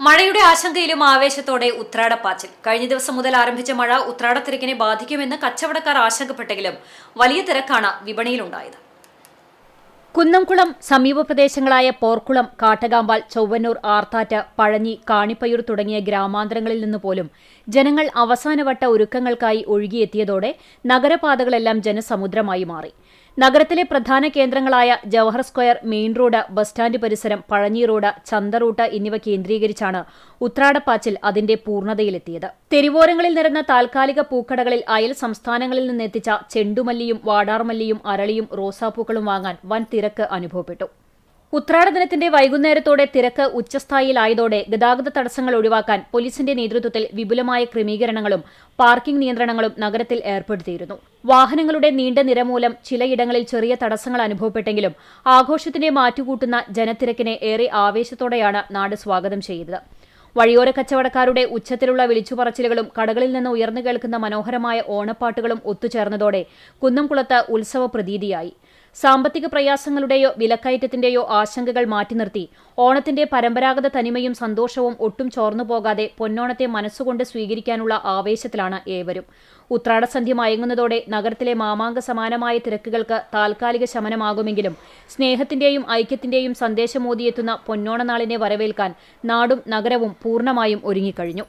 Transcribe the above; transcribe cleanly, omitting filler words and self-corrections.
മഴയുടെ ആശങ്കയിലും ആവേശത്തോടെ ഉത്രാടപ്പാച്ചിൽ. കഴിഞ്ഞ ദിവസം മുതൽ ആരംഭിച്ച മഴ ഉത്രാടത്തിരക്കിനെ ബാധിക്കുമെന്ന് കച്ചവടക്കാർ ആശങ്കപ്പെട്ടെങ്കിലും വലിയ തിരക്കാണ് വിപണിയിലുണ്ടായത്. കുന്നംകുളം സമീപ പ്രദേശങ്ങളായ പോർക്കുളം, കാട്ടകാമ്പാൽ, ചൊവ്വന്നൂർ, ആർത്താറ്റ്, പഴഞ്ഞി, കാണിപ്പയ്യൂർ തുടങ്ങിയ ഗ്രാമാന്തരങ്ങളിൽ നിന്ന് പോലും ജനങ്ങൾ അവസാനവട്ട ഒരുക്കങ്ങൾക്കായി ഒഴുകിയെത്തിയതോടെ നഗരപാതകളെല്ലാം ജനസമുദ്രമായി മാറി. നഗരത്തിലെ പ്രധാന കേന്ദ്രങ്ങളായ Jawahar square, main road, bus stand പരിസരം, പഴഞ്ഞി റോഡ്, ചന്ത റൂട്ട് എന്നിവ കേന്ദ്രീകരിച്ചാണ് ഉത്രാടപ്പാച്ചിൽ അതിന്റെ പൂർണ്ണതയിലെത്തിയത്. തെരുവോരങ്ങളിൽ നിറഞ്ഞ താൽക്കാലിക പൂക്കടകളിൽ അയൽ സംസ്ഥാനങ്ങളിൽ നിന്നെത്തിച്ച ചെണ്ടുമല്ലിയും വാടാർമല്ലിയും അരളിയും റോസാപ്പൂക്കളും വാങ്ങാൻ വൻ തിരക്ക് അനുഭവപ്പെട്ടു. ഉത്രാട ദിനത്തിന്റെ വൈകുന്നേരത്തോടെ തിരക്ക് ഉച്ചസ്ഥായിയിലായതോടെ ഗതാഗത തടസ്സങ്ങൾ ഒഴിവാക്കാൻ പോലീസിന്റെ നേതൃത്വത്തിൽ വിപുലമായ ക്രമീകരണങ്ങളും പാർക്കിംഗ് നിയന്ത്രണങ്ങളും നഗരത്തിൽ ഏർപ്പെടുത്തിയിരുന്നു. വാഹനങ്ങളുടെ നീണ്ട നിര മൂലം ചിലയിടങ്ങളിൽ ചെറിയ തടസ്സങ്ങൾ അനുഭവപ്പെട്ടെങ്കിലും ആഘോഷത്തിന്റെ മാറ്റുകൂട്ടുന്ന ജനത്തിരക്കിനെ ഏറെ ആവേശത്തോടെയാണ് നാട് സ്വാഗതം ചെയ്തത്. വഴിയോര കച്ചവടക്കാരുടെ ഉച്ചത്തിലുള്ള വിളിച്ചുപറച്ചിലുകളും കടകളിൽ നിന്ന് ഉയർന്നു കേൾക്കുന്ന മനോഹരമായ ഓണപ്പാട്ടുകളും ഒത്തുചേർന്നതോടെ കുന്നംകുളത്ത് ഉത്സവ പ്രതീതിയായി. സാമ്പത്തിക പ്രയാസങ്ങളുടെയോ വിലക്കയറ്റത്തിന്റെയോ ആശങ്കകൾ മാറ്റി നിർത്തി ഓണത്തിന്റെ പരമ്പരാഗത തനിമയും സന്തോഷവും ഒട്ടും ചോർന്നുപോകാതെ പൊന്നോണത്തെ മനസ്സുകൊണ്ട് സ്വീകരിക്കാനുള്ള ആവേശത്തിലാണ് ഏവരും. ഉത്രാടസന്ധ്യ മയങ്ങുന്നതോടെ നഗരത്തിലെ മാമാങ്ക സമാനമായ തിരക്കുകൾക്ക് താൽക്കാലിക ശമനമാകുമെങ്കിലും സ്നേഹത്തിന്റെയും ഐക്യത്തിന്റെയും സന്ദേശമോദിയെത്തുന്ന പൊന്നോണനാളിനെ വരവേൽക്കാൻ നാടും നഗരവും പൂർണ്ണമായും ഒരുങ്ങിക്കഴിഞ്ഞു.